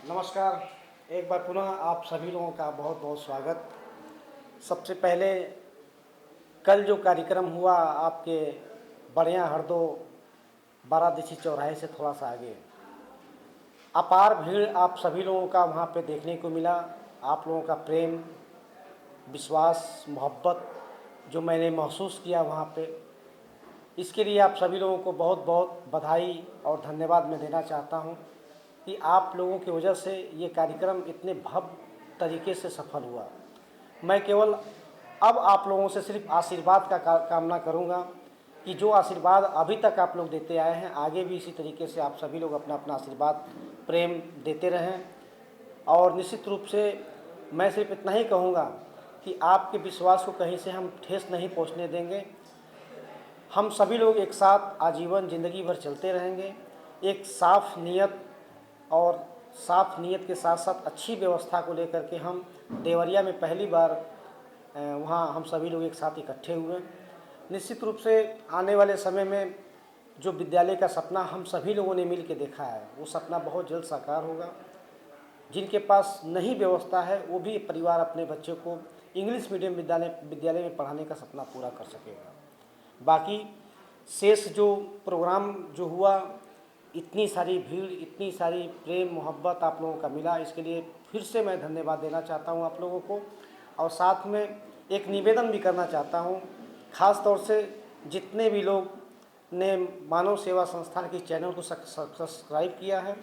नमस्कार। एक बार पुनः आप सभी लोगों का बहुत बहुत स्वागत। सबसे पहले कल जो कार्यक्रम हुआ आपके बढ़िया हरदो बारादीसी चौराहे से थोड़ा सा आगे, अपार भीड़ आप सभी लोगों का वहाँ पे देखने को मिला। आप लोगों का प्रेम, विश्वास, मोहब्बत जो मैंने महसूस किया वहाँ पे, इसके लिए आप सभी लोगों को बहुत बहुत बधाई और धन्यवाद मैं देना चाहता हूँ कि आप लोगों की वजह से ये कार्यक्रम इतने भव्य तरीके से सफल हुआ। मैं केवल अब आप लोगों से सिर्फ आशीर्वाद का कामना करूँगा कि जो आशीर्वाद अभी तक आप लोग देते आए हैं, आगे भी इसी तरीके से आप सभी लोग अपना अपना आशीर्वाद प्रेम देते रहें। और निश्चित रूप से मैं सिर्फ इतना ही कहूँगा कि आपके विश्वास को कहीं से हम ठेस नहीं पहुँचने देंगे। हम सभी लोग एक साथ आजीवन ज़िंदगी भर चलते रहेंगे। एक साफ़ नीयत और साफ़ नीयत के साथ साथ अच्छी व्यवस्था को लेकर के हम देवरिया में पहली बार वहाँ हम सभी लोग एक साथ इकट्ठे हुए। निश्चित रूप से आने वाले समय में जो विद्यालय का सपना हम सभी लोगों ने मिल के देखा है, वो सपना बहुत जल्द साकार होगा। जिनके पास नहीं व्यवस्था है वो भी परिवार अपने बच्चों को इंग्लिश मीडियम विद्यालय में पढ़ाने का सपना पूरा कर सकेगा। बाकी शेष जो प्रोग्राम जो हुआ, इतनी सारी भीड़, इतनी सारी प्रेम मोहब्बत आप लोगों का मिला, इसके लिए फिर से मैं धन्यवाद देना चाहता हूं आप लोगों को। और साथ में एक निवेदन भी करना चाहता हूं, ख़ास तौर से जितने भी लोग ने मानव सेवा संस्थान की चैनल को सब्सक्राइब किया है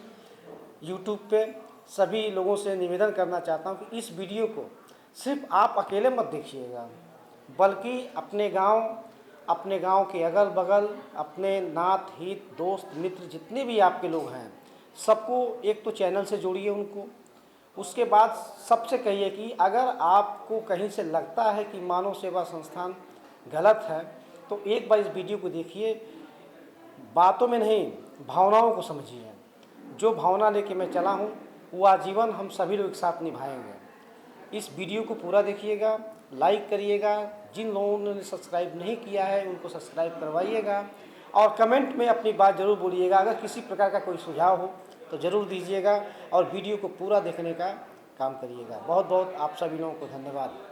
यूट्यूब पे, सभी लोगों से निवेदन करना चाहता हूं कि इस वीडियो को सिर्फ आप अकेले मत देखिएगा, बल्कि अपने गांव के अगल बगल, अपने नात हित दोस्त मित्र जितने भी आपके लोग हैं, सबको एक तो चैनल से जोड़िए उनको। उसके बाद सबसे कहिए कि अगर आपको कहीं से लगता है कि मानव सेवा संस्थान गलत है तो एक बार इस वीडियो को देखिए। बातों में नहीं, भावनाओं को समझिए। जो भावना लेके मैं चला हूँ वो आजीवन हम सभी लोग एक साथ निभाएंगे। इस वीडियो को पूरा देखिएगा, लाइक करिएगा। जिन लोगों ने सब्सक्राइब नहीं किया है उनको सब्सक्राइब करवाइएगा और कमेंट में अपनी बात ज़रूर बोलिएगा। अगर किसी प्रकार का कोई सुझाव हो तो ज़रूर दीजिएगा और वीडियो को पूरा देखने का काम करिएगा। बहुत बहुत आप सभी लोगों को धन्यवाद।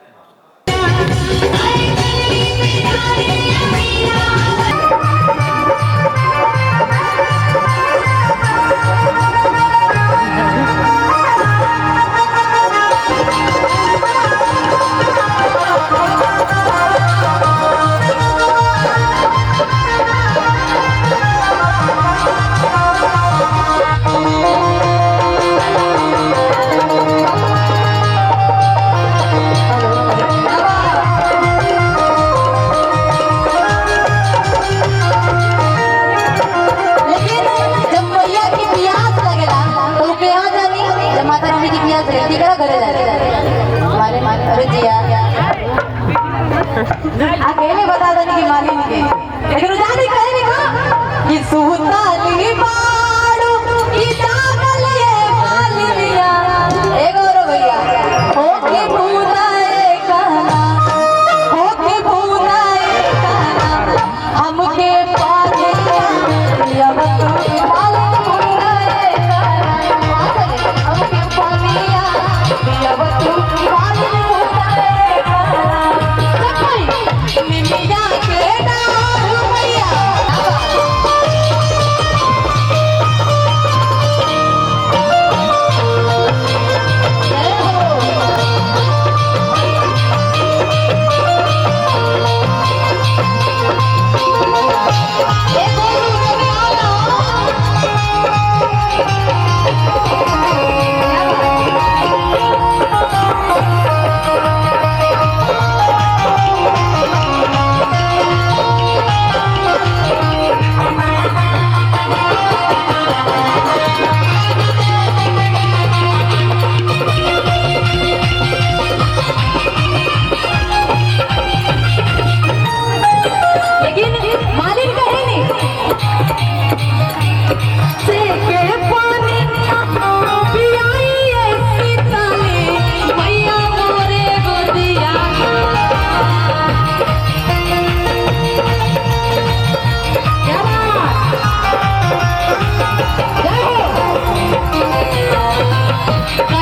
अकेले बता देने की मानी मुझे, लेकिन जाने कहेगा कि सुताली बाड़ू की जागल ये मालिया एक और भैया हो के भूलाए कहना, हो के भूलाए कहना हमके पागे या तू वाले भूलाए कहना हमके पागिया या तू वाले भूलाए कहना मिमिया के डाल भैया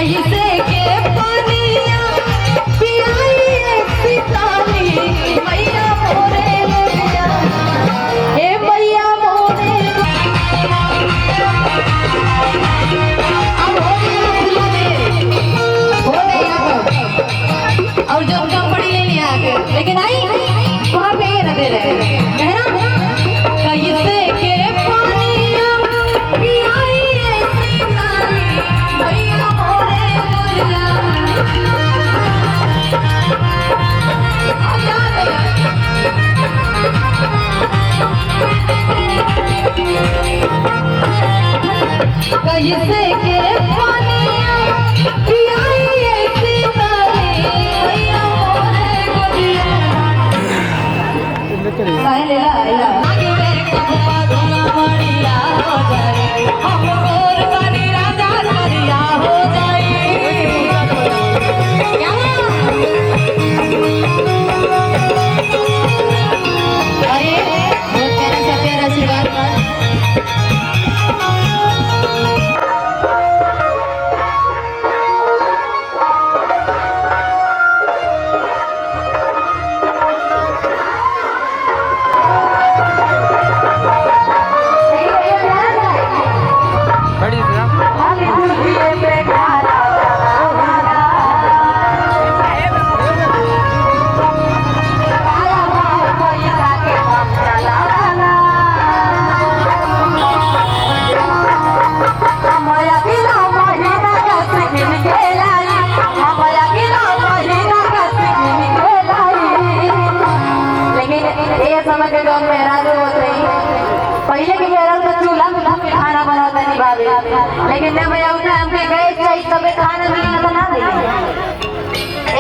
कैसे के पानिया पियाई सीताली मैया मोरे गोरिया हे मैया मोरे अब हो गया और जो कपड़ी ले लिया लेकिन आई वहाँ पे ये लगे रहे कैसे के पानिया पियाई सीताली मैया मोरे गोरिया कैसे के पानिया पियाई सीताली मैया मोरे गोरिया काहे लेला आगे मेरे कबूआ धुआ मड़िया हो जाए हम और कनी राजा करिया हो जाए क्या अरे बहुत प्यारा आशीर्वाद पहले के मेरा तो चूल्हा में खाना बनाता नहीं बाबे लेकिन ना मैं उठा हमके गैस चाहिए तब खाना मिलना बना दे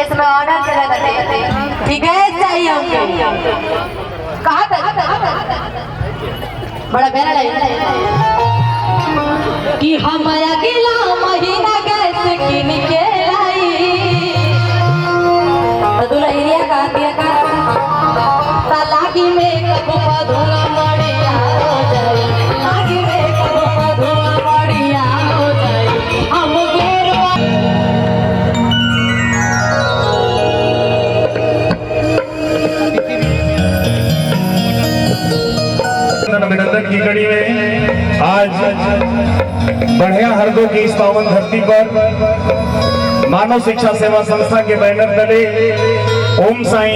इसमें ऑर्डर चला करते कि गैस चाहिए हमके कहाँ तक बड़ा प्यारा लगा कि हम अकेला महीना गैस किन के लाई तो एरिया का दिया का तालाकी में कबूआ धुआ मड़िया हो जाए लागी में कबूआ धुआ मड़िया हो जाए हम गोरवा अभिनंदन की कड़ी में आज बढ़िया हरदों की इस पावन धरती पर मानव शिक्षा सेवा संस्था के बैनर तले Om Sai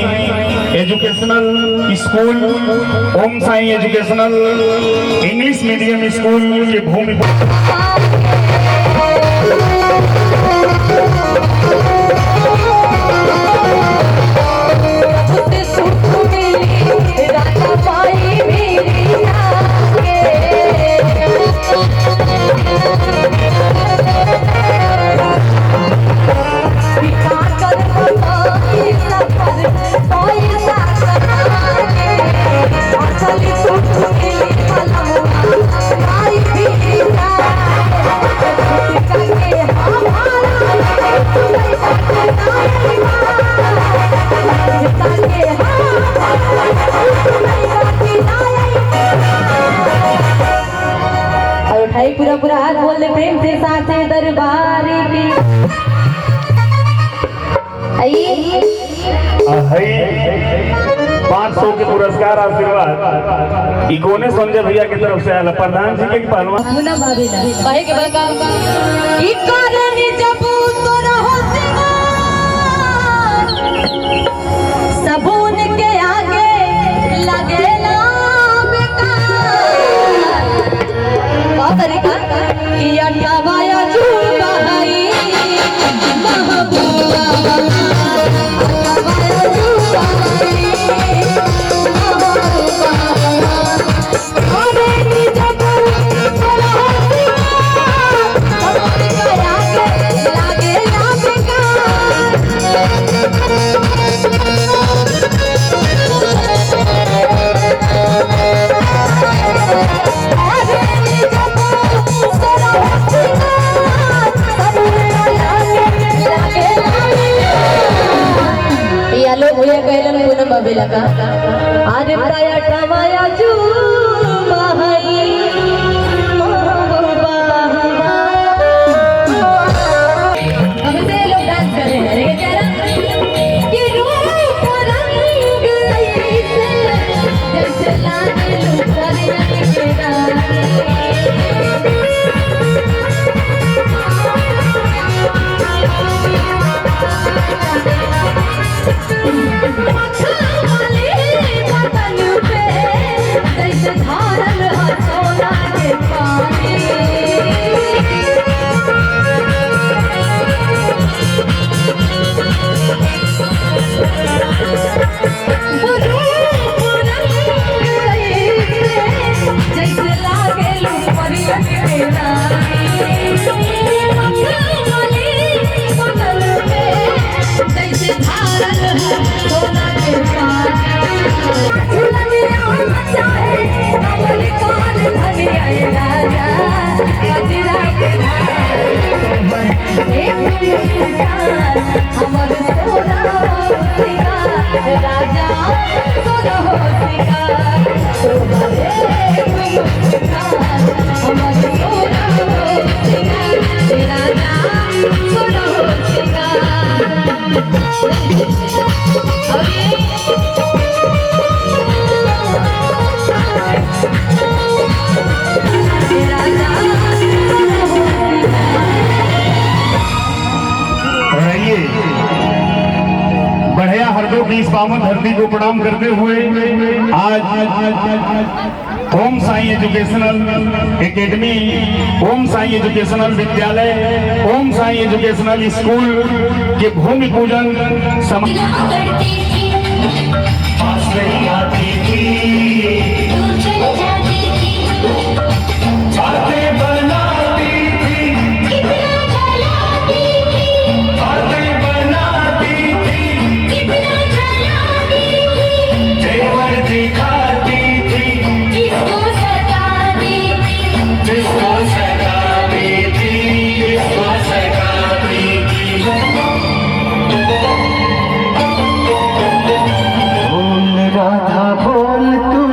educational school Om Sai educational English medium school की भूमि पूरा पूरा हाथ बोल दे प्रेम से साथे दरबार की 500 के पुरस्कार आशीर्वाद इकोने संजय भैया की तरफ से आया प्रधान जी के पहलवान मुना भाभी ना कहे के बड़का ई करनी जब तोरा हो सिंगार सबून के आगे लगेला बेकार का तरीका कि अटवाया झूठा है महबूबा अटवाया झूठा है लगा आज प्राया टमाया जू की इस पावन धरती को प्रणाम करते हुए आज ओम साई एजुकेशनल एकेडमी, ओम साई एजुकेशनल विद्यालय, ओम साई एजुकेशनल स्कूल के भूमि पूजन राधा बोल तू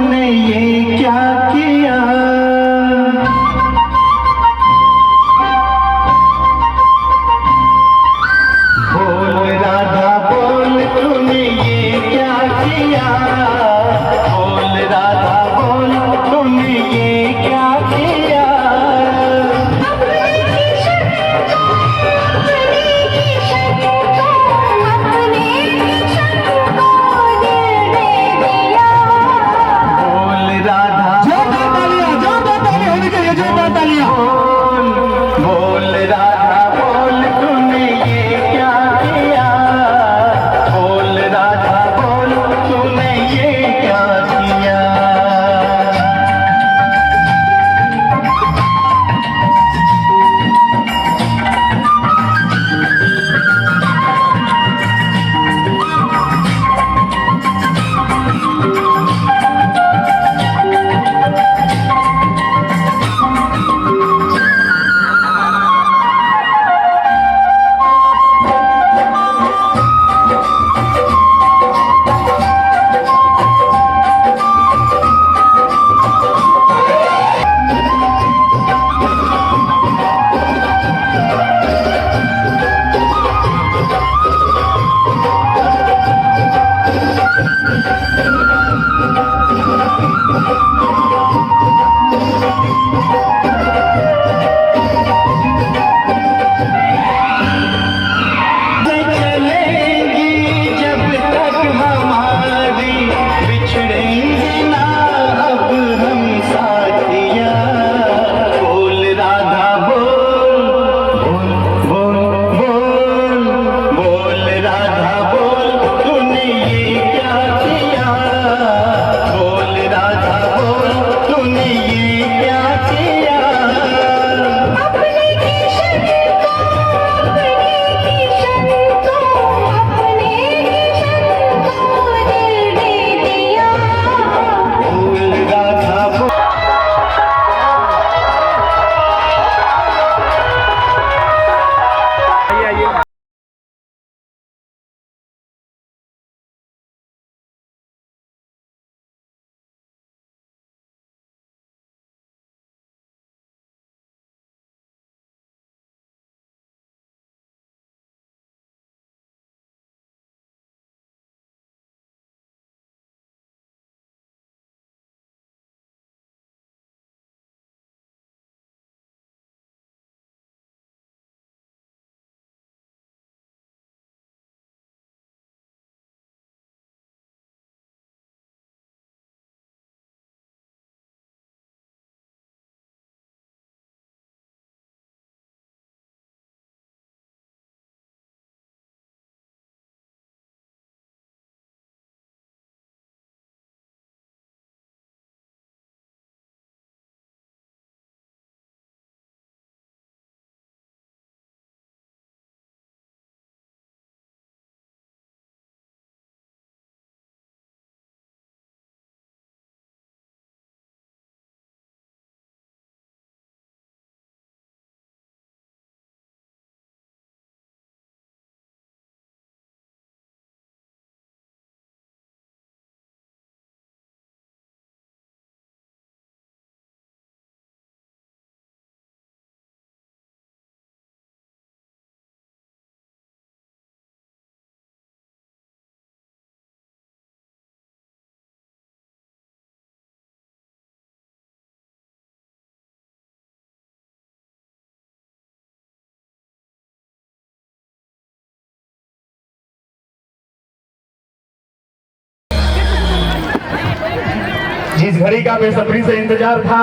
जिस घड़ी का बेसब्री से इंतजार था,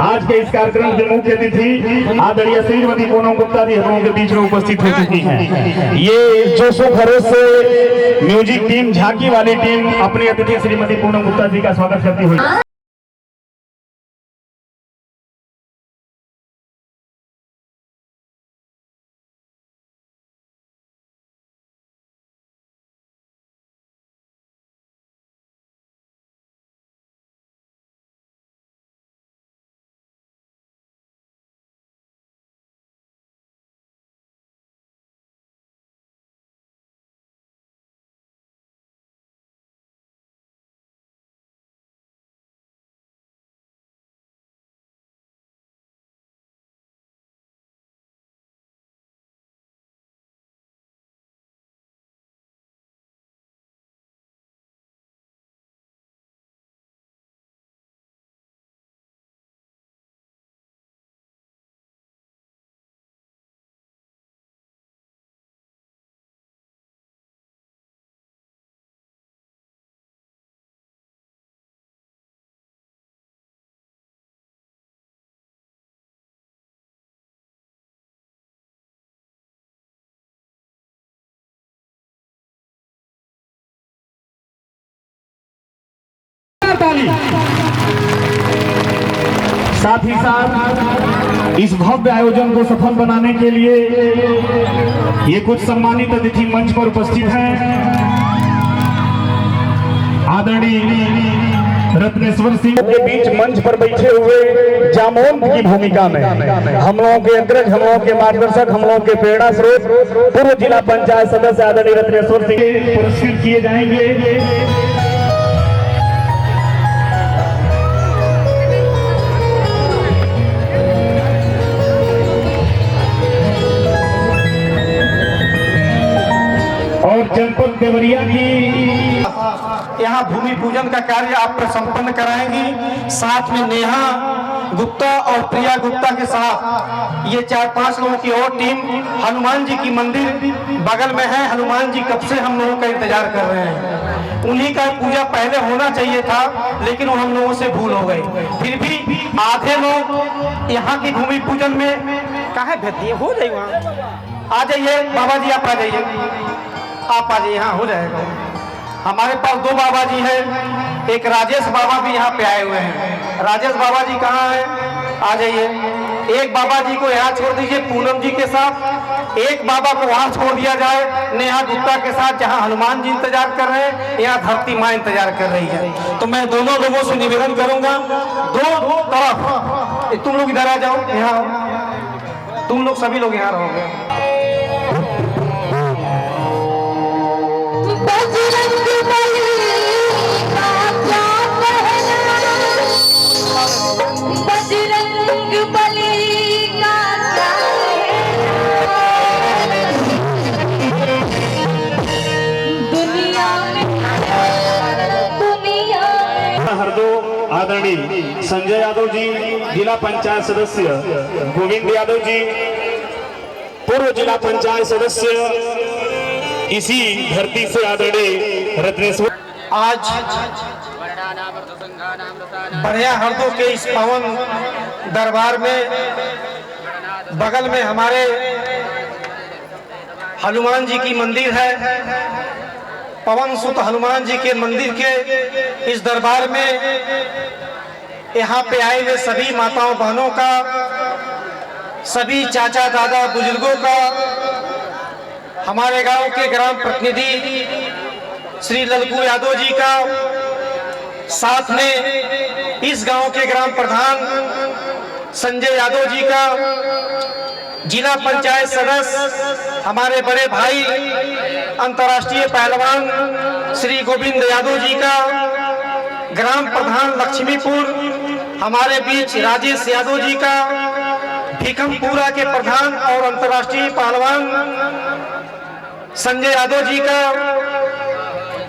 आज के इस कार्यक्रम के मुख्य अतिथि आदरणीय श्रीमती पूनम गुप्ता जी हम लोगों के बीच में उपस्थित हो चुकी हैं। ये जोशो खरोश से म्यूजिक टीम, झांकी वाली टीम अपनी अतिथि श्रीमती पूनम गुप्ता जी का स्वागत करती हुई। साथ ही साथ इस भव्य आयोजन को सफल बनाने के लिए ये कुछ सम्मानित अतिथि मंच पर उपस्थित हैं। आदरणीय रत्नेश्वर सिंह के बीच मंच पर बैठे हुए जामोन की भूमिका में हम लोगों के अंतरज, हम लोगों के मार्गदर्शक, हम लोगों के प्रेरणा स्रोत पूर्व जिला पंचायत सदस्य आदरणीय रत्नेश्वर सिंह पुरस्कृत किए जाएंगे। और जनपद देवरिया की यहाँ भूमि पूजन का कार्य आप संपन्न कराएंगी। साथ में नेहा गुप्ता और प्रिया गुप्ता के साथ ये 4-5 लोगों की और टीम हनुमान जी की मंदिर बगल में है। हनुमान जी कब से हम लोगों का इंतजार कर रहे हैं। उन्हीं का पूजा पहले होना चाहिए था, लेकिन वो हम लोगों से भूल हो गई। फिर भी आधे लोग यहाँ की भूमि पूजन में काहे भेजती है, हो जाए वहाँ आ जाइए। बाबा जी आप आ जाइए, आप आ जाइए, यहाँ हो जाएगा। हमारे पास 2 बाबा जी हैं, एक राजेश बाबा भी यहाँ पे आए हुए हैं। राजेश बाबा जी कहाँ हैं, आ जाइए। एक बाबा जी को यहाँ छोड़ दीजिए पूनम जी के साथ, एक बाबा को वहाँ छोड़ दिया जाए नेहा गुप्ता के साथ, जहाँ हनुमान जी इंतजार कर रहे हैं, यहाँ धरती माँ इंतजार कर रही है। तो मैं दोनों लोगों से निवेदन करूंगा, दो तरफ तुम लोग इधर आ जाओ, यहाँ तुम लोग सभी लोग यहाँ रहोगे। आदरणीय संजय यादव जी, जिला पंचायत सदस्य गोविंद यादव जी, पूर्व जिला पंचायत सदस्य, इसी धरती से आदरणीय रत्नेश्वर। आज बढ़िया हरदों के इस पावन दरबार में बगल में हमारे हनुमान जी की मंदिर है। पवन सुत हनुमान जी के मंदिर के इस दरबार में यहाँ पे आए हुए सभी माताओं बहनों का, सभी चाचा दादा बुजुर्गों का, हमारे गांव के ग्राम प्रतिनिधि श्री ललकू यादव जी का, साथ में इस गांव के ग्राम प्रधान संजय यादव जी का, जिला पंचायत सदस्य हमारे बड़े भाई अंतर्राष्ट्रीय पहलवान श्री गोविंद यादव जी का, ग्राम प्रधान लक्ष्मीपुर हमारे बीच राजेश यादव जी का, भीखमपुरा के प्रधान और अंतर्राष्ट्रीय पहलवान संजय यादव जी का,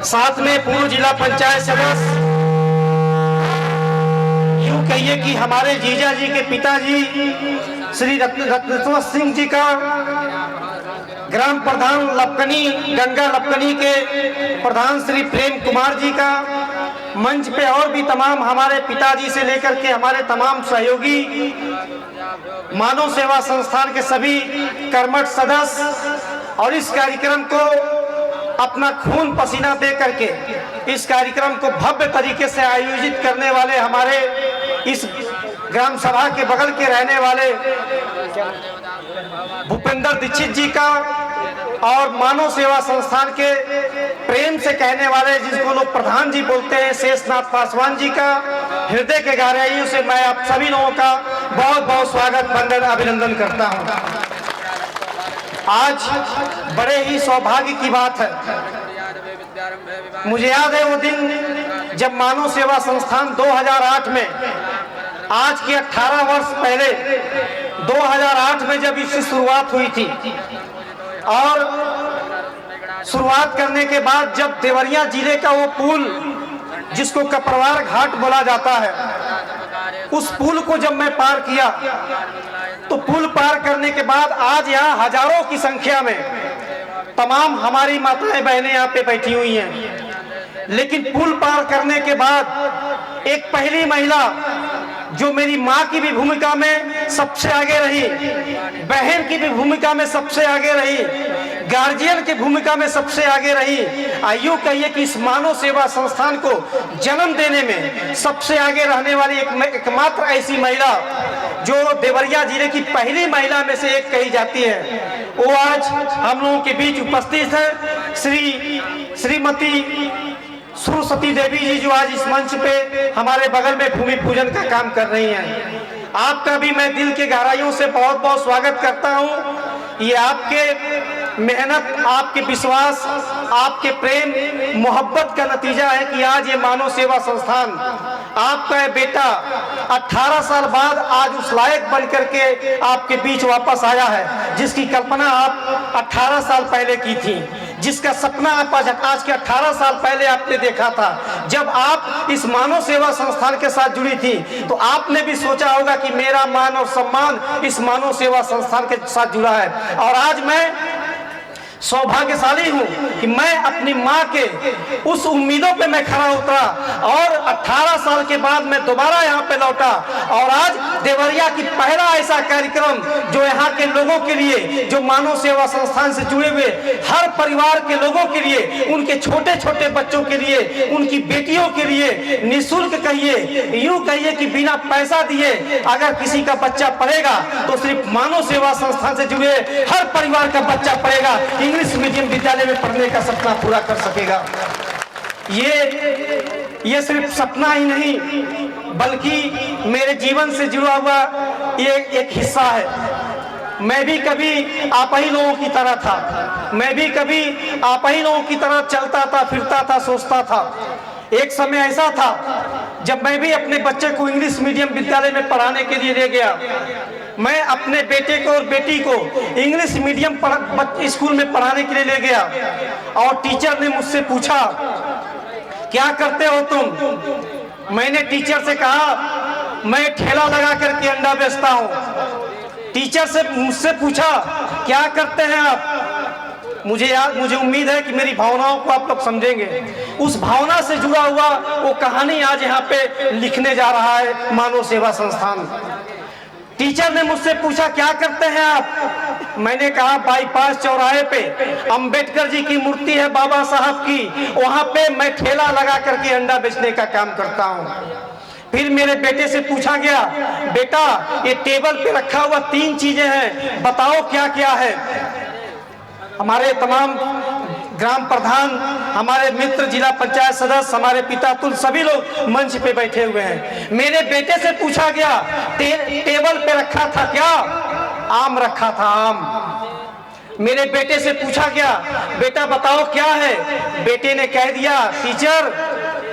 साथ में पूर्व जिला पंचायत सदस्य, यूं कहिए कि हमारे जीजा जी के पिताजी श्री रत्नेश्वर सिंह जी का, ग्राम प्रधान लपकनी गंगा लपकनी के प्रधान श्री प्रेम कुमार जी का, मंच पे और भी तमाम हमारे पिताजी से लेकर के हमारे तमाम सहयोगी, मानव सेवा संस्थान के सभी कर्मठ सदस्य और इस कार्यक्रम को अपना खून पसीना दे करके इस कार्यक्रम को भव्य तरीके से आयोजित करने वाले हमारे इस ग्राम सभा के बगल के रहने वाले भूपेंद्र दीक्षित जी का और मानव सेवा संस्थान के प्रेम से कहने वाले जिसको लोग प्रधान जी बोलते हैं शेषनाथ पासवान जी का हृदय के गहराइयों से मैं आप सभी लोगों का बहुत बहुत स्वागत वंदन अभिनंदन करता हूं। आज बड़े ही सौभाग्य की बात है, मुझे याद है वो दिन जब मानव सेवा संस्थान 2008 में, आज के 18 वर्ष पहले 2008 में जब इसकी शुरुआत हुई थी और शुरुआत करने के बाद जब देवरिया जिले का वो पुल जिसको कपरवार घाट बोला जाता है, उस पुल को जब मैं पार किया तो पुल पार करने के बाद आज यहाँ हजारों की संख्या में तमाम हमारी माताएं बहनें यहाँ पे बैठी हुई हैं। लेकिन पुल पार करने के बाद एक पहली महिला जो मेरी माँ की भी भूमिका में सबसे आगे रही, बहन की भी भूमिका में सबसे आगे रही, गार्जियन की भूमिका में सबसे आगे रही, यूँ कहिए कि इस मानव सेवा संस्थान को जन्म देने में सबसे आगे रहने वाली एकमात्र ऐसी महिला जो देवरिया जिले की पहली महिला में से एक कही जाती है, वो आज हम लोगों के बीच उपस्थित है श्रीमती सरस्वती देवी जी, जो आज इस मंच पे हमारे बगल में भूमि पूजन का काम कर रही हैं। आपका भी मैं दिल के गहराइयों से बहुत बहुत स्वागत करता हूं। ये आपके मेहनत, आपके विश्वास, आपके प्रेम मोहब्बत का नतीजा है कि आज ये मानव सेवा संस्थान, आपका बेटा 18 साल बाद आज उस लायक बन करके आपके बीच वापस आया है, जिसकी कल्पना आप 18 साल पहले की थी, जिसका सपना आप आज के 18 साल पहले आपने देखा था। जब आप इस मानव सेवा संस्थान के साथ जुड़ी थी तो आपने भी सोचा होगा कि मेरा मान और सम्मान इस मानव सेवा संस्थान के साथ जुड़ा है। और आज मैं सौभाग्यशाली हूं कि मैं अपनी मां के उस उम्मीदों पे मैं खरा उतरा और 18 साल के बाद मैं दोबारा यहां पे लौटा और आज देवरिया की पहला ऐसा कार्यक्रम जो यहां के लोगों के लिए, जो मानव सेवा संस्थान से जुड़े हुए हर परिवार के लोगों के लिए, उनके छोटे छोटे बच्चों के लिए, उनकी बेटियों के लिए निःशुल्क कहिए, यूं कहिए कि बिना पैसा दिए अगर किसी का बच्चा पढ़ेगा तो सिर्फ मानव सेवा संस्थान से जुड़े हर परिवार का बच्चा पढ़ेगा, इंग्लिश मीडियम विद्यालय में पढ़ने का सपना पूरा कर सकेगा। ये सिर्फ सपना ही नहीं बल्कि मेरे जीवन से जुड़ा हुआ ये एक हिस्सा है। मैं भी कभी आप ही लोगों की तरह था, मैं भी कभी आप ही लोगों की तरह चलता था, फिरता था, सोचता था। एक समय ऐसा था जब मैं भी अपने बच्चे को इंग्लिश मीडियम विद्यालय में पढ़ाने के लिए ले गया। मैं अपने बेटे को और बेटी को इंग्लिश मीडियम स्कूल में पढ़ाने के लिए ले गया और टीचर ने मुझसे पूछा, क्या करते हो तुम? मैंने टीचर से कहा, मैं ठेला लगा करके अंडा बेचता हूँ। टीचर से मुझसे पूछा, क्या करते हैं आप? मुझे उम्मीद है कि मेरी भावनाओं को आप लोग समझेंगे। उस भावना से जुड़ा हुआ वो कहानी आज यहाँ पे लिखने जा रहा है मानव सेवा संस्थान। टीचर ने मुझसे पूछा, क्या करते हैं आप? मैंने कहा, बाईपास चौराहे पे अंबेडकर जी की मूर्ति है बाबा साहब की, वहां पे मैं ठेला लगा करके अंडा बेचने का काम करता हूँ। फिर मेरे बेटे से पूछा गया, बेटा ये टेबल पे रखा हुआ 3 चीजें हैं, बताओ क्या क्या है? हमारे तमाम ग्राम प्रधान, हमारे मित्र, जिला पंचायत सदस्य, हमारे पिता तुल सभी लोग मंच पे बैठे हुए हैं। मेरे बेटे से पूछा गया, टेबल पे रखा था क्या? आम रखा था, आम। मेरे बेटे से पूछा गया, बेटा बताओ क्या है? बेटे ने कह दिया, टीचर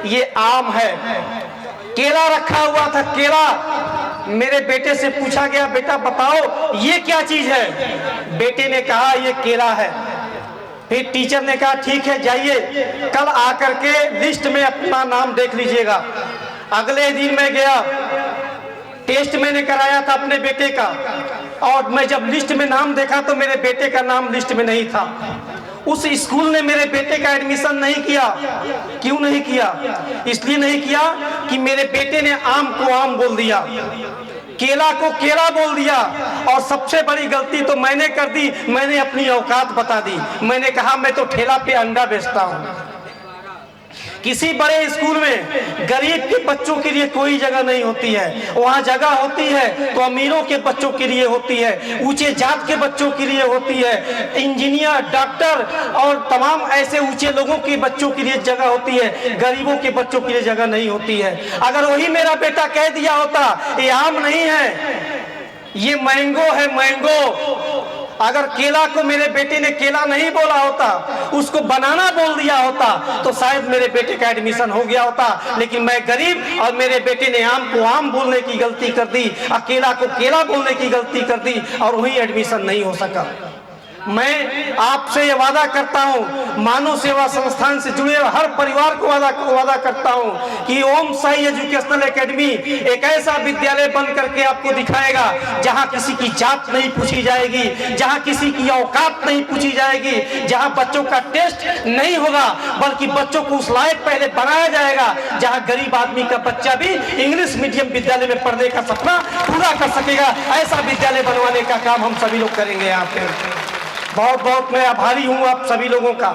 ये आम है। केला रखा हुआ था, केला। मेरे बेटे से पूछा गया, बेटा बताओ ये क्या चीज है? बेटे ने कहा, ये केला है। फिर टीचर ने कहा, ठीक है जाइए, कल आकर के लिस्ट में अपना नाम देख लीजिएगा। अगले दिन मैं गया, टेस्ट मैंने कराया था अपने बेटे का और मैं जब लिस्ट में नाम देखा तो मेरे बेटे का नाम लिस्ट में नहीं था। उस स्कूल ने मेरे बेटे का एडमिशन नहीं किया। क्यों नहीं किया? इसलिए नहीं किया कि मेरे बेटे ने आम को आम बोल दिया, केला को केला बोल दिया। और सबसे बड़ी गलती तो मैंने कर दी, मैंने अपनी औकात बता दी। मैंने कहा मैं तो ठेला पे अंडा बेचता हूँ। किसी बड़े स्कूल में गरीब के बच्चों के लिए कोई जगह नहीं होती है, वहाँ जगह होती है तो अमीरों के बच्चों के लिए होती है, ऊंचे जात के बच्चों के लिए होती है, इंजीनियर, डॉक्टर और तमाम ऐसे ऊंचे लोगों के बच्चों के लिए जगह होती है, गरीबों के बच्चों के लिए जगह नहीं होती है। अगर वही मेरा बेटा कह दिया होता ये आम नहीं है, ये मैंगो है, मैंगो। अगर केला को मेरे बेटे ने केला नहीं बोला होता, उसको बनाना बोल दिया होता, तो शायद मेरे बेटे का एडमिशन हो गया होता। लेकिन मैं गरीब और मेरे बेटे ने आम को आम बोलने की गलती कर दी, केला को केला बोलने की गलती कर दी और वही एडमिशन नहीं हो सका। मैं आपसे ये वादा करता हूँ, मानव सेवा संस्थान से जुड़े हर परिवार को वादा करता हूँ कि ओम साई एजुकेशनल एकेडमी एक ऐसा विद्यालय बन करके आपको दिखाएगा जहाँ किसी की जात नहीं पूछी जाएगी, जहाँ किसी की औकात नहीं पूछी जाएगी, जहाँ बच्चों का टेस्ट नहीं होगा, बल्कि बच्चों को उस लायक पहले बनाया जाएगा जहाँ गरीब आदमी का बच्चा भी इंग्लिश मीडियम विद्यालय में पढ़ने का सपना पूरा कर सकेगा। ऐसा विद्यालय बनवाने का काम हम सभी लोग करेंगे। यहाँ पे बहुत बहुत मैं आभारी हूँ आप सभी लोगों का।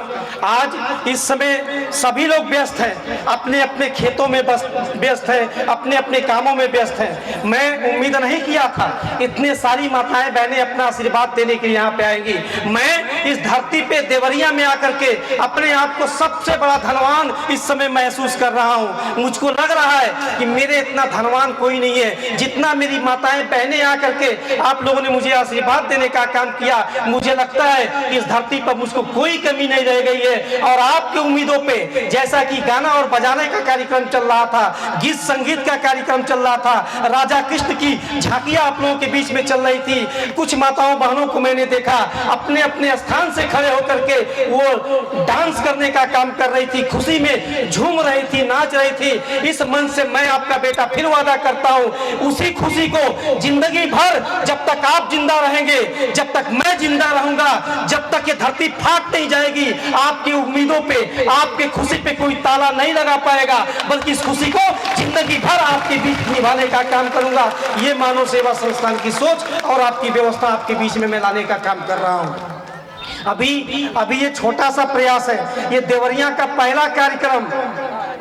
आज इस समय सभी लोग व्यस्त हैं, अपने अपने खेतों में व्यस्त हैं, अपने अपने कामों में व्यस्त हैं। मैं उम्मीद नहीं किया था इतने सारी माताएं बहनें अपना आशीर्वाद देने के लिए यहाँ पे आएंगी। मैं इस धरती पे देवरिया में आकर के अपने आप को सबसे बड़ा धनवान इस समय महसूस कर रहा हूँ। मुझको लग रहा है कि मेरे इतना धनवान कोई नहीं है जितना मेरी माताएं बहनें आकर के आप लोगों ने मुझे आशीर्वाद देने का काम किया। मुझे लगता है कि इस धरती पर मुझको कोई कमी नहीं रह गई है। और आपके उम्मीदों पे जैसा कि गाना और बजाने का कार्यक्रम चल रहा था, गीत संगीत का कार्यक्रम चल रहा था, राजा कृष्ण की झांकियां आप लोगों के बीच में चल रही थी। कुछ माताओं बहनों को मैंने देखा अपने अपने स्थान से खड़े होकर के वो डांस करने का काम कर रही थी, खुशी में झूम रही थी, नाच रही थी। इस मन से मैं आपका बेटा फिर वादा करता हूँ, उसी खुशी को जिंदगी भर जब तक आप जिंदा रहेंगे, जब तक मैं जिंदा रहूंगा, जब तक ये धरती फाट नहीं जाएगी, आपकी उम्मीदों पे, आपके खुशी पे कोई ताला नहीं लगा पाएगा, बल्कि इस खुशी को जिंदगी भर आपके बीच निभाने का काम करूंगा। ये मानव सेवा संस्थान की सोच और आपकी व्यवस्था आपके बीच में मैं लाने का काम कर रहा हूं। अभी ये छोटा सा प्रयास है, ये देवरिया का पहला कार्यक्रम,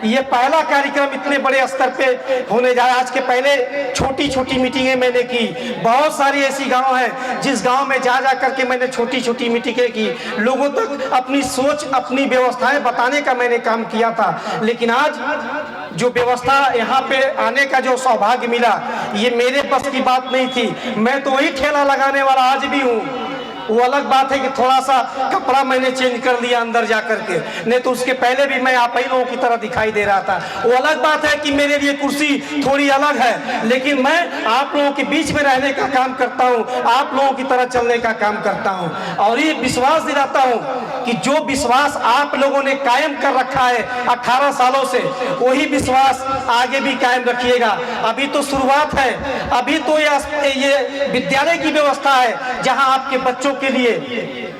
ये पहला कार्यक्रम इतने बड़े स्तर पे होने जा रहा है। आज के पहले छोटी छोटी मीटिंगें मैंने की, बहुत सारी ऐसी गांव हैं जिस गांव में जा करके मैंने छोटी छोटी मीटिंगें की, लोगों तक अपनी सोच अपनी व्यवस्थाएं बताने का मैंने काम किया था। लेकिन आज जो व्यवस्था यहाँ पे आने का जो सौभाग्य मिला, ये मेरे बस की बात नहीं थी। मैं तो वही ठेला लगाने वाला आज भी हूँ। वो अलग बात है कि थोड़ा सा कपड़ा मैंने चेंज कर लिया अंदर जा करके, नहीं तो उसके पहले भी मैं आप ही लोगों की तरह दिखाई दे रहा था। वो अलग बात है कि मेरे लिए कुर्सी थोड़ी अलग है, लेकिन मैं आप लोगों के बीच में रहने का काम करता हूँ, आप लोगों की तरह चलने का काम करता हूँ। और ये विश्वास दिलाता हूँ कि जो विश्वास आप लोगों ने कायम कर रखा है 18 सालों से, वही विश्वास आगे भी कायम रखिएगा। अभी तो शुरुआत है, अभी तो ये विद्यालय की व्यवस्था है जहाँ आपके बच्चों के लिए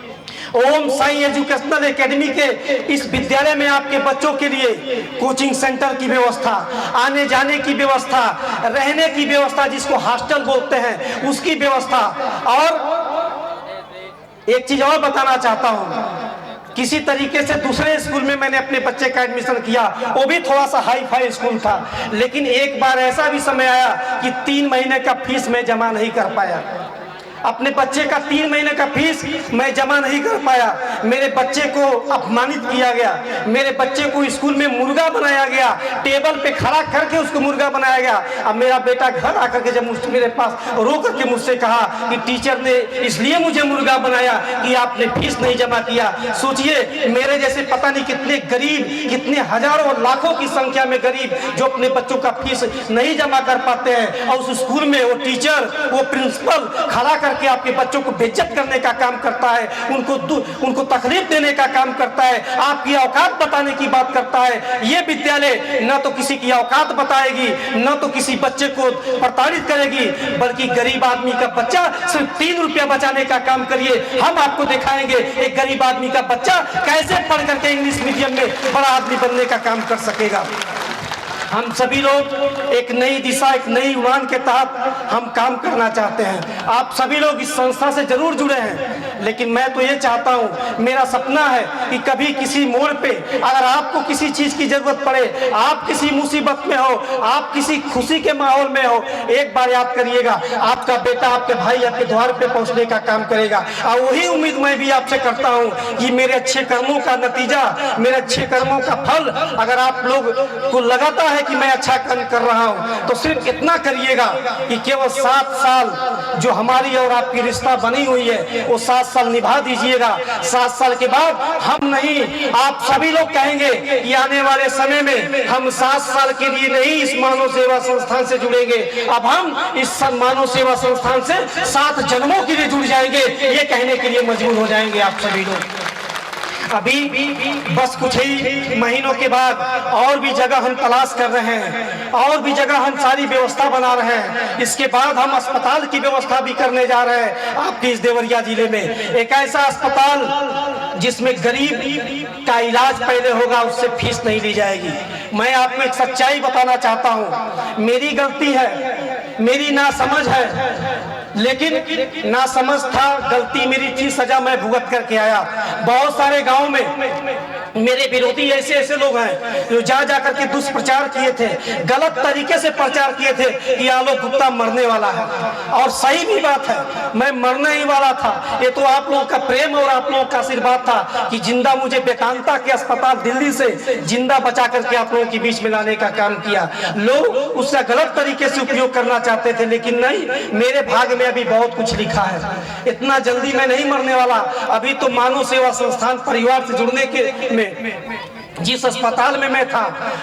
ओम साई एजुकेशनल एकेडमी के इस विद्यालय में आपके बच्चों के लिए कोचिंग सेंटर की व्यवस्था, आने जाने की व्यवस्था, रहने की व्यवस्था, जिसको हॉस्टल बोलते हैं, उसकी व्यवस्था। और एक चीज और बताना चाहता हूं, किसी तरीके से दूसरे स्कूल में मैंने अपने बच्चे का एडमिशन किया, वो भी थोड़ा सा हाई फाई स्कूल था, लेकिन एक बार ऐसा भी समय आया कि 3 महीने का फीस मैं जमा नहीं कर पाया। अपने बच्चे का 3 महीने का फीस मैं जमा नहीं कर पाया। मेरे बच्चे को अपमानित किया गया, मेरे बच्चे को स्कूल में मुर्गा बनाया गया, टेबल पे खड़ा करके उसको मुर्गा बनाया गया। अब मेरा बेटा घर आकर के जब मेरे पास रो करके मुझसे कहा कि टीचर ने इसलिए मुझे मुर्गा बनाया कि आपने फीस नहीं जमा किया। सोचिए, मेरे जैसे पता नहीं कितने गरीब, कितने हजारों और लाखों की संख्या में गरीब जो अपने बच्चों का फीस नहीं जमा कर पाते हैं, और उस स्कूल में वो टीचर, वो प्रिंसिपल खड़ा करके आपके बच्चों को बेइज्जत करने का काम करता है, उनको तकलीफ देने का काम करता है, आपकी औकात बताने की बात करता है। ये विद्यालय न तो किसी की औकात बताएगी, न तो किसी बच्चे को प्रताड़ित करेगी, बल्कि गरीब आदमी का बच्चा सिर्फ 3 रुपया बचाने का काम करिए। हम आपको दिखाएंगे एक गरीब आदमी का बच्चा कैसे पढ़ करके इंग्लिश मीडियम में बड़ा आदमी बनने का काम कर सकेगा। हम सभी लोग एक नई दिशा, एक नई उड़ान के तहत हम काम करना चाहते हैं। आप सभी लोग इस संस्था से जरूर जुड़े हैं, लेकिन मैं तो ये चाहता हूँ, मेरा सपना है कि कभी किसी मोड़ पे अगर आपको किसी चीज की जरूरत पड़े, आप किसी मुसीबत में हो, आप किसी खुशी के माहौल में हो, एक बार याद करिएगा, आपका बेटा, आपके भाई आपके द्वार पे पहुंचने का काम करेगा। और वही उम्मीद मैं भी आपसे करता हूँ कि मेरे अच्छे कर्मों का नतीजा, मेरे अच्छे कर्मों का फल अगर आप लोग को लगाता है कि मैं अच्छा काम कर रहा हूं, तो सिर्फ इतना करिएगा कि केवल 7 साल जो हमारी और आपकी रिश्ता बनी हुई है वो 7 साल निभा दीजिएगा। 7 साल के बाद हम नहीं, आप सभी लोग कहेंगे कि आने वाले समय में हम 7 साल के लिए नहीं इस मानव सेवा संस्थान से जुड़ेंगे, अब हम इस मानव सेवा संस्थान से 7 जन्मों के लिए जुड़ जाएंगे, ये कहने के लिए मजबूर हो जाएंगे आप सभी लोग। अभी बस कुछ ही महीनों के बाद और भी जगह हम तलाश कर रहे हैं, और भी जगह हम सारी व्यवस्था बना रहे हैं। इसके बाद हम अस्पताल की व्यवस्था भी करने जा रहे हैं आपके इस देवरिया जिले में। एक ऐसा अस्पताल जिसमें गरीब का इलाज पहले होगा, उससे फीस नहीं ली जाएगी। मैं आपको एक सच्चाई बताना चाहता हूँ, मेरी गलती है, मेरी नासमझ है, लेकिन नासमझ था, गलती मेरी थी, सजा मैं भुगत करके आया। बहुत सारे गांव में मेरे विरोधी ऐसे लोग हैं जो जा करके दुष्प्रचार किए थे, गलत तरीके से प्रचार किए थे कि आलोक गुप्ता मरने वाला है, और सही भी बात है, मैं मरने ही वाला था। ये तो आप लोगों का प्रेम और आप लोगों का आशीर्वाद था कि जिंदा मुझे वेदांता के अस्पताल दिल्ली से जिंदा बचा करके आप लोगों के बीच में लाने का काम किया। लोग उसका गलत तरीके से उपयोग करना चाहते थे, लेकिन नहीं, मेरे भाग्य में अभी बहुत कुछ लिखा है। इतना जल्दी मैं नहीं मरने वाला। अभी तो मानव सेवा संस्थान परिवार से जुड़ने के में जिस अस्पताल में मैं था,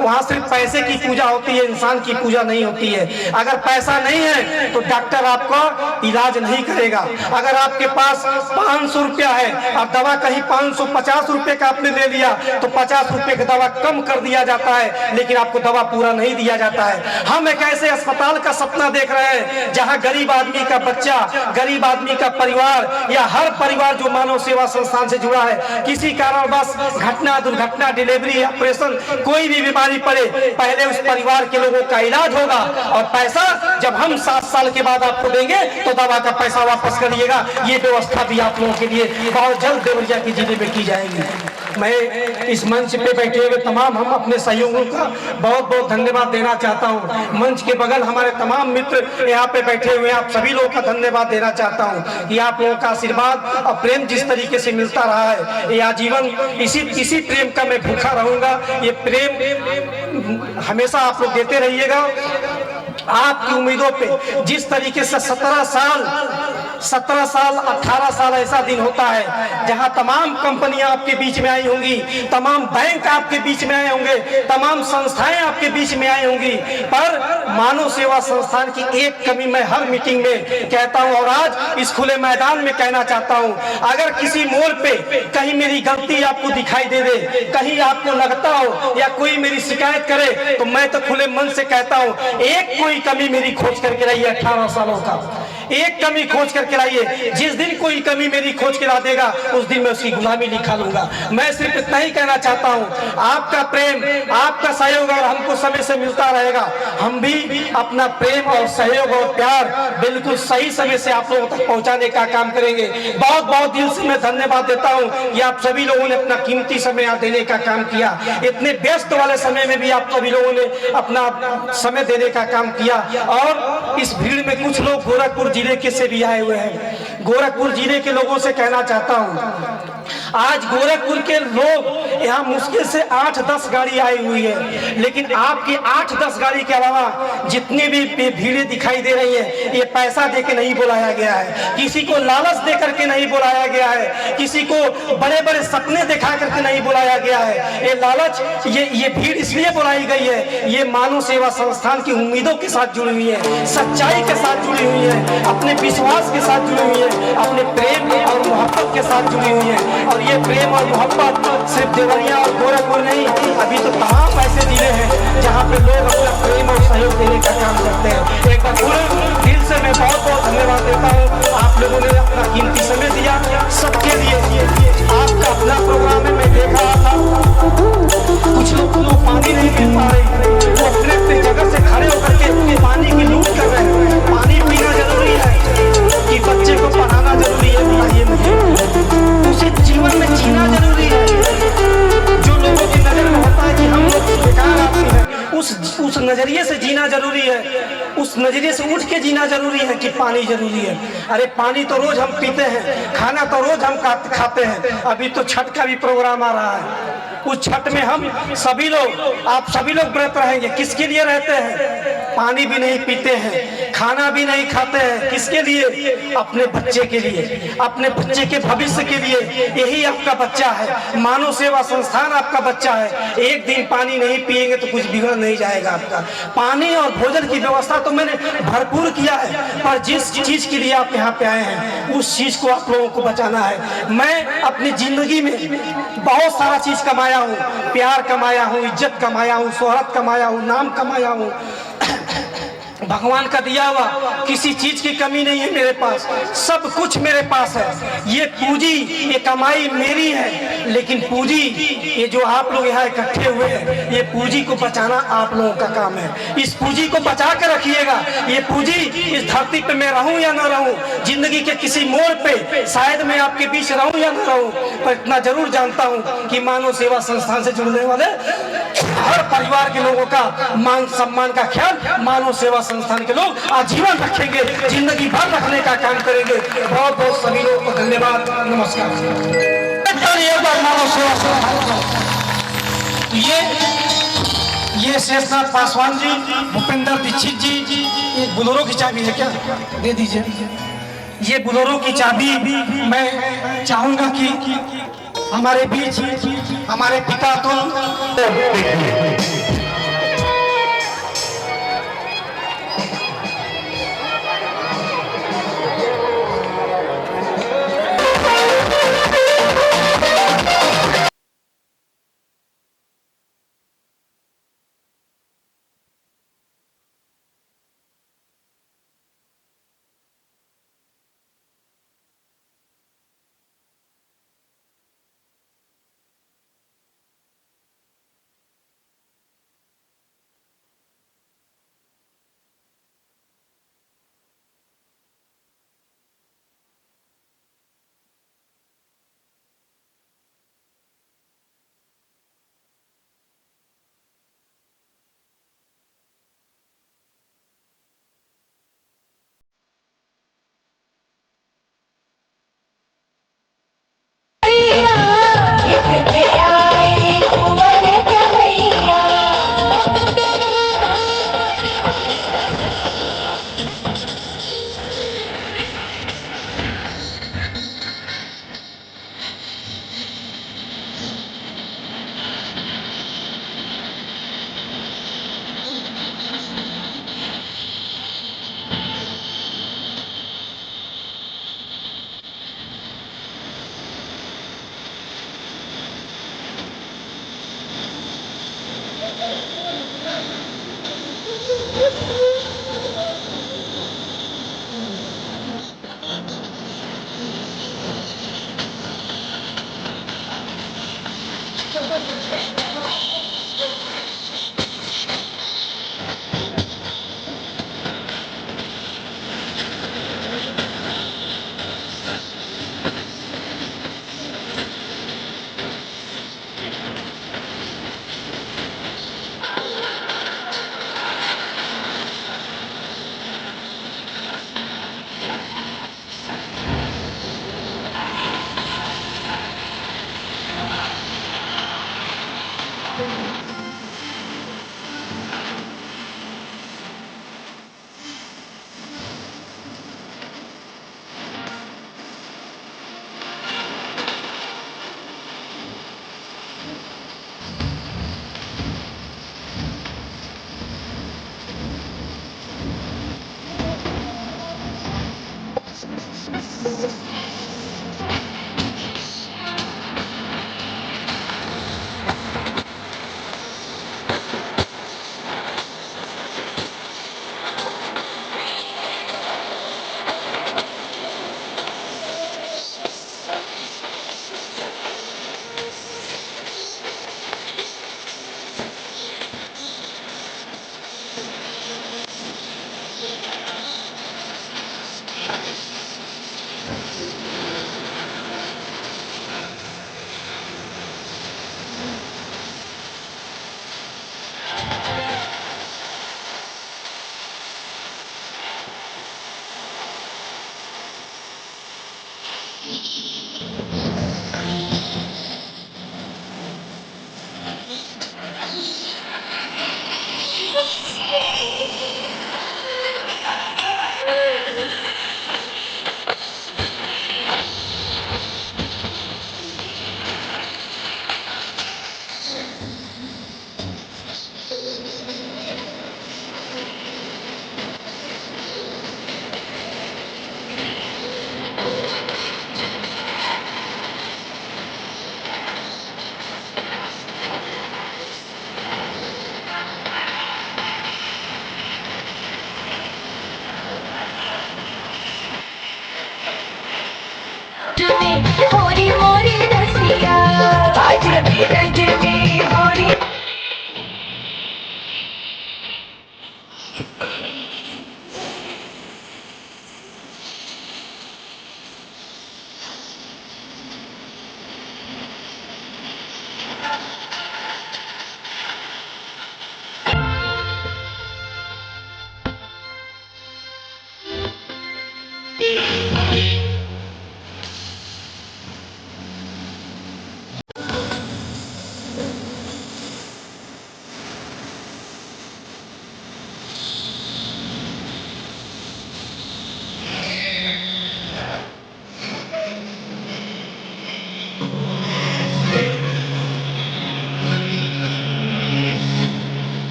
वहां सिर्फ पैसे की पूजा होती है, इंसान की पूजा नहीं होती है। अगर पैसा नहीं है तो डॉक्टर आपका इलाज नहीं करेगा। अगर आपके पास 500 रुपया है और दवा कहीं 550 रुपए का आपने ले लिया तो 50 रुपए की दवा कम कर दिया जाता है, लेकिन आपको दवा पूरा नहीं दिया जाता है। हम एक ऐसे अस्पताल का सपना देख रहे हैं जहां गरीब आदमी का बच्चा, गरीब आदमी का परिवार, या हर परिवार जो मानव सेवा संस्थान से जुड़ा है, किसी कारणवश घटना, दुर्घटना, डिलीवरी, ऑपरेशन, कोई भी बीमारी पड़े, पहले उस परिवार के लोगों का इलाज होगा, और पैसा जब हम 7 साल के बाद आपको देंगे तो दवा का पैसा वापस करिएगा। ये व्यवस्था भी आप लोगों के लिए बहुत जल्द देवरिया के जिले में की जाएगी। मैं इस मंच पे बैठे हुए तमाम हम अपने सहयोगियों का बहुत बहुत धन्यवाद देना चाहता हूँ। मंच के बगल हमारे तमाम मित्र यहाँ पे बैठे हुए, आप सभी लोगों का धन्यवाद देना चाहता हूँ कि आप लोगों का आशीर्वाद और प्रेम जिस तरीके से मिलता रहा है, ये आजीवन इसी प्रेम का मैं भूखा रहूंगा। ये प्रेम हमेशा आप लोग देते रहिएगा। आपकी उम्मीदों पे जिस तरीके से 17 साल 18 साल ऐसा दिन होता है जहां तमाम कंपनियां आपके बीच में आई होंगी, तमाम बैंक आपके बीच में आए होंगे, तमाम संस्थाएं आपके बीच में आई होंगी, पर मानव सेवा संस्थान की एक कमी मैं हर मीटिंग में कहता हूं, और आज इस खुले मैदान में कहना चाहता हूं। अगर किसी मोड़ पे कहीं मेरी गलती आपको दिखाई दे, कहीं आपको लगता हो या कोई मेरी शिकायत करे, तो मैं तो खुले मन से कहता हूं, एक कोई कमी मेरी खोज करके लाइए। 18 सालों का एक कमी खोज करके लाइए। जिस दिन कोई कमी मेरी खोज के ला देगा, उस दिन मैं उसकी गुलामी लिखा लूंगा। मैं सिर्फ इतना ही कहना चाहता हूं, आपका प्रेम, आपका सहयोग और हमको समय से मिलता रहेगा। हम भी अपना प्रेम और सहयोग और प्यार बिल्कुल सही समय से आप लोगों तक पहुंचाने का काम करेंगे। बहुत बहुत दिल से मैं धन्यवाद देता हूं कि आप सभी लोगों ने अपना कीमती समय यहाँ देने का काम किया। इतने व्यस्त वाले समय में भी आप सभी लोगों ने अपना समय देने का काम किया। और इस भीड़ में कुछ लोग गोरखपुर जिले के से भी आए हुए हैं। गोरखपुर जिले के लोगों से कहना चाहता हूं, आज गोरखपुर के लोग यहाँ मुश्किल से 8-10 गाड़ी आई हुई है, लेकिन आपकी 8-10 गाड़ी के अलावा जितनी भी भीड़ें दिखाई दे रही है, ये पैसा दे के नहीं बुलाया गया है, किसी को लालच दे करके नहीं बुलाया गया है, किसी को बड़े बड़े सपने दिखा करके नहीं बुलाया गया है। ये लालच, ये भीड़ इसलिए बुलाई गई है, ये मानव सेवा संस्थान की उम्मीदों के साथ जुड़ी हुई है, सच्चाई के साथ जुड़ी हुई है, अपने विश्वास के साथ जुड़ी हुई है, अपने प्रेम और मोहब्बत के साथ जुड़ी हुई है। और ये प्रेम और मोहब्बत सिर्फ देवरिया और गोरखपुर नहीं, अभी तो तमाम ऐसे जिले हैं जहाँ पे लोग अपना प्रेम और सहयोग देने का काम करते हैं। एक बार पूरे दिल से मैं बहुत बहुत धन्यवाद देता हूँ, आप लोगों ने अपना कीमती समय दिया सबके लिए। आपका अपना प्रोग्राम है, मैं देख रहा था कुछ लोग पानी नहीं पी पा रहे, वो अपने अपने जगह से खड़े होकर के पानी की लूट कर रहे हैं। पानी पीना जरूरी है कि बच्चे को पढ़ाना जरूरी है, बताइए मुझे, उसे जीवन में जीना जरूरी है। जो लोगों की नजर में होता है कि हम लोग बेकार आदमी हैं, उस नजरिए से जीना जरूरी है, उस नजरिए से उठ के जीना जरूरी है कि पानी जरूरी है। अरे पानी तो रोज हम पीते हैं, खाना तो रोज हम खाते हैं। अभी तो छठ का भी प्रोग्राम आ रहा है, उस छठ में हम सभी लोग, आप सभी लोग व्रत रहेंगे। किसके लिए रहते हैं? पानी भी नहीं पीते हैं, खाना भी नहीं खाते हैं, किसके लिए? अपने बच्चे के लिए, अपने बच्चे के भविष्य के लिए। यही आपका बच्चा है, मानव सेवा संस्थान आपका बच्चा है। एक दिन पानी नहीं पिएंगे तो कुछ बिगड़ नहीं जाएगा आपका। पानी और भोजन की व्यवस्था तो मैंने भरपूर किया है, पर जिस चीज के लिए आप यहाँ पे आए हैं उस चीज को आप लोगों को बचाना है। मैं अपनी जिंदगी में बहुत सारा चीज कमाया हूँ, प्यार कमाया हूँ, इज्जत कमाया हूँ, शोहरत कमाया हूँ, नाम कमाया हूँ, भगवान का दिया हुआ, किसी चीज की कमी नहीं है मेरे पास, सब कुछ मेरे पास है। ये पूंजी, ये कमाई मेरी है, लेकिन पूंजी ये जो आप लोग यहाँ इकट्ठे हुए हैं, ये पूंजी को बचाना आप लोगों का काम है। इस पूंजी को बचा कर रखिएगा। ये पूंजी, इस धरती पे मैं रहूं या ना रहूं, जिंदगी के किसी मोड़ पे शायद मैं आपके बीच रहूं या ना रहूं, पर इतना जरूर जानता हूं कि मानव सेवा संस्थान से जुड़ने वाले हर परिवार के लोगों का मान सम्मान का ख्याल मानव सेवा संस्थान के लोग आजीवन रखेंगे, जिंदगी भर रखने का काम करेंगे। बहुत बहुत सभी लोगों को धन्यवाद, नमस्कार। मानव सेवा संस्थान ये शेषनाथ पासवान जी, भूपेंद्र दीक्षित जी, ये बोलेरो की चाबी है क्या, दे दीजिए। ये बोलेरो की चाबी मैं चाहूंगा कि हमारे बीच हमारे पिता तो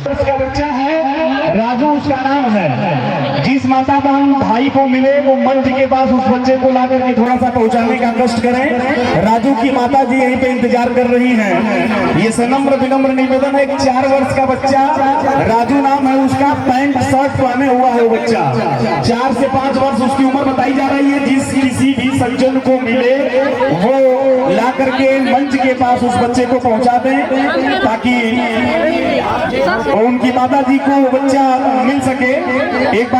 उसका बच्चा है राजू, उसका नाम है। जिस माता बहन भाई को मिले वो मंच के पास उस बच्चे को ला करके थोड़ा सा पहुंचाने का कष्ट करें। राजू की माता जी यहीं पे इंतजार कर रही हैं। ये सनम्र विनम्र निवेदन है। 4 वर्ष का बच्चा राजू नाम है उसका, पैंट शर्ट पहने हुआ है वो बच्चा। 4 से 5 वर्ष उसकी उम्र बताई जा रही है। जिस किसी भी सज्जन को मिले वो ला करके मंच के पास उस बच्चे को पहुंचा दें ताकि उनकी माता जी को बच्चा मिल सके। एक बार